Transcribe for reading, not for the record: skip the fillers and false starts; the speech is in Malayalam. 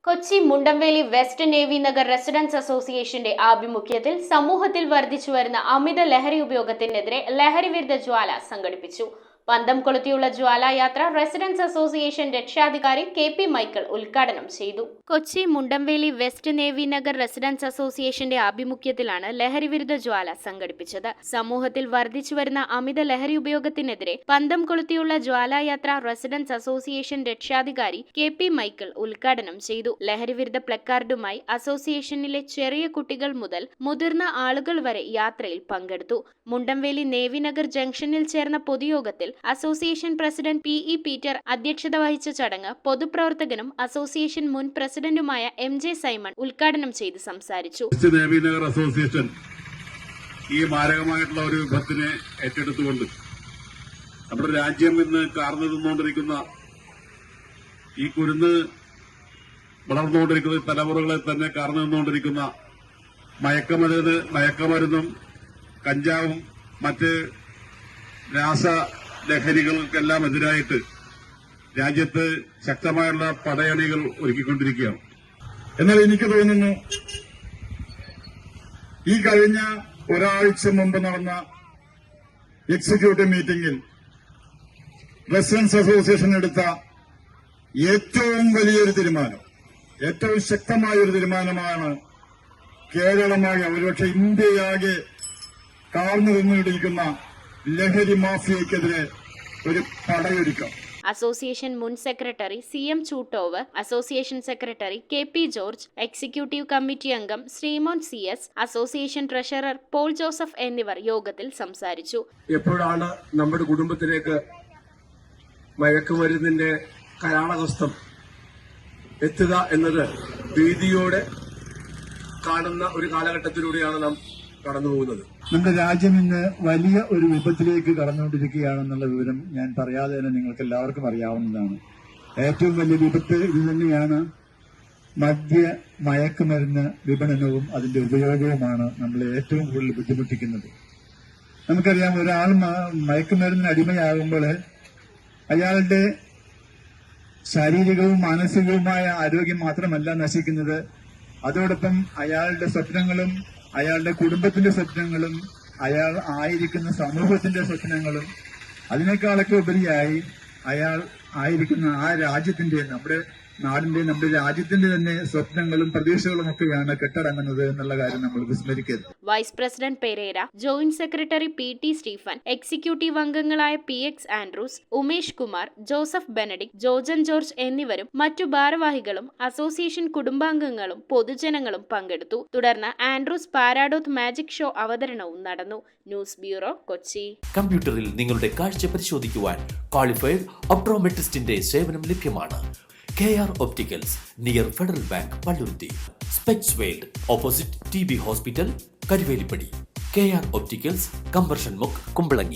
Kochi Mundamveli west navy Nagar residence അസോസിയേഷന്റെ ആഭിമുഖ്യത്തിൽ സമൂഹത്തിൽ വർദ്ധിച്ചുവരുന്ന അമിത ലഹരി ഉപയോഗത്തിനെതിരെ ലഹരി വിരുദ്ധ ജ്വാല സംഘടിപ്പിച്ചു. പന്തം കൊളുത്തിയുള്ള ജ്വാലായാത്ര റെസിഡൻസ് അസോസിയേഷൻ രക്ഷാധികാരി കെ.പി. മൈക്കിൾ ഉദ്ഘാടനം ചെയ്തു. Kochi Mundamveli west navy Nagar residence അസോസിയേഷന്റെ ആഭിമുഖ്യത്തിലാണ് ലഹരി വിരുദ്ധ ജ്വാല സംഘടിപ്പിച്ചത്. സമൂഹത്തിൽ വർദ്ധിച്ചുവരുന്ന അമിത ലഹരി ഉപയോഗത്തിനെതിരെ പന്തം കൊളുത്തിയുള്ള ജ്വാലായാത്ര റെസിഡൻസ് അസോസിയേഷൻ രക്ഷാധികാരി കെ.പി. മൈക്കിൾ ഉദ്ഘാടനം ചെയ്തു. ലഹരി വിരുദ്ധ പ്ലക്കാർഡുമായി അസോസിയേഷനിലെ ചെറിയ കുട്ടികൾ മുതൽ മുതിർന്ന ആളുകൾ വരെ യാത്രയിൽ പങ്കെടുത്തു. മുണ്ടംവേലി നേവി നഗർ ജംഗ്ഷനിൽ ചേർന്ന പൊതുയോഗത്തിൽ അസോസിയേഷൻ പ്രസിഡന്റ് പി.ഇ. പീറ്റർ അധ്യക്ഷത വഹിച്ച ചടങ്ങ് പൊതുപ്രവർത്തകനും അസോസിയേഷൻ മുൻ പ്രസിഡന്റുമായ എം.ജെ. സൈമൺ ഉദ്ഘാടനം ചെയ്ത് സംസാരിച്ചു. നേവി നഗർ അസോസിയേഷൻ ഈ മാരകമായിട്ടുള്ള ഒരു വിപത്തിനെ ഏറ്റെടുത്തുകൊണ്ട് നമ്മുടെ രാജ്യം ഇന്ന് കാർന്നു നിന്നുകൊണ്ടിരിക്കുന്ന ഈ കുരുന്ന് വളർന്നുകൊണ്ടിരിക്കുന്ന തലമുറകളെ തന്നെ കാർന്നു നിന്നുകൊണ്ടിരിക്കുന്ന മയക്കമരുന്നും കഞ്ചാവും മറ്റ് രാസലഹരികൾക്കെല്ലാം എതിരായിട്ട് രാജ്യത്ത് ശക്തമായുള്ള പടയണികൾ ഒരുക്കിക്കൊണ്ടിരിക്കുകയാണ്. എന്നാൽ എനിക്ക് തോന്നുന്നു ഈ കഴിഞ്ഞ ഒരാഴ്ച മുമ്പ് നടന്ന എക്സിക്യൂട്ടീവ് മീറ്റിംഗിൽ റെസിഡൻസ് അസോസിയേഷൻ എടുത്ത ഏറ്റവും വലിയൊരു തീരുമാനം, ഏറ്റവും ശക്തമായൊരു തീരുമാനമാണ് കേരളമാകെ ഒരുപക്ഷെ ഇന്ത്യയാകെ കാർന്നു നിന്നിരിക്കുന്ന ലഹരി മാഫിയക്കെതിരെ ഒരു പടയൊരുക്കം. അസോസിയേഷൻ മുൻ secretary C M. Choottov, association secretary K P. George, executive committee അംഗം Sreemon C S., association treasurer Paul Joseph എന്നിവർ യോഗത്തിൽ സംസാരിച്ചു. എപ്പോഴാണ് നമ്മുടെ കുടുംബത്തിലേക്ക് മയക്കുമരുന്നിന്റെ കരാളഹസ്തം എത്തുക എന്നത് ഭീതിയോടെ കാണുന്ന ഒരു കാലഘട്ടത്തിലൂടെയാണ് നാം കടന്നുപോകുന്നത്. നമ്മുടെ രാജ്യം ഇന്ന് വലിയ ഒരു വിപത്തിലേക്ക് കടന്നുകൊണ്ടിരിക്കുകയാണെന്നുള്ള വിവരം ഞാൻ പറയാതെ തന്നെ നിങ്ങൾക്ക് എല്ലാവർക്കും അറിയാവുന്നതാണ്. ഏറ്റവും വലിയ വിപത്ത് ഇത് തന്നെയാണ്. മയക്കുമരുന്ന് വിപണനവും അതിന്റെ ഉപയോഗവുമാണ് നമ്മളെ ഏറ്റവും കൂടുതൽ ബുദ്ധിമുട്ടിക്കുന്നത്. നമുക്കറിയാം, ഒരാൾ മയക്കുമരുന്നിന് അടിമയാകുമ്പോൾ അയാളുടെ ശാരീരികവും മാനസികവുമായ ആരോഗ്യം മാത്രമല്ല നശിക്കുന്നത്, അതോടൊപ്പം അയാളുടെ സ്വപ്നങ്ങളും അയാളുടെ കുടുംബത്തിന്റെ സ്വപ്നങ്ങളും അയാൾ ആയിരിക്കുന്ന സമൂഹത്തിന്റെ സ്വപ്നങ്ങളും അതിനേക്കാളൊക്കെ ഉപരിയായി അയാൾ ആയിരിക്കുന്ന ആ രാജ്യത്തിന്റെ, നമ്മുടെ നാടിന്റെ, നമ്മുടെ രാജ്യത്തിന്റെ തന്നെ സ്വപ്നങ്ങളും പ്രതീക്ഷകളും ഒക്കെയാണ് കെട്ടടങ്ങുന്നത് എന്നുള്ള കാര്യം നമ്മൾ വിസ്മരിക്കരുത്. Vice president Pereira, joint secretary P T. Stephen, executive അംഗങ്ങളായ P X. Andrews, Umesh Kumar, Joseph Benedict, Jojan George എന്നിവരും മറ്റു ഭാരവാഹികളും അസോസിയേഷൻ കുടുംബാംഗങ്ങളും പൊതുജനങ്ങളും പങ്കെടുത്തു. തുടർന്ന് ആൻഡ്രൂസ് പാരാഡോത്ത് മാജിക് ഷോ അവതരണവും നടന്നു. News bureau, Kochi. കമ്പ്യൂട്ടറിൽ നിങ്ങളുടെ കാഴ്ച പരിശോധിക്കുവാൻ ക്വാളിഫൈഡ് ഒപ്ട്രോമെട്രിസ്റ്റിന്റെ സേവനം ലഭ്യമാണ്. KR Opticals, near federal bank, Palluruthy. Specs world, opposite TB hospital, Karuvelippady. KR Opticals, combustion മുക്ക്, കുമ്പളങ്ങി.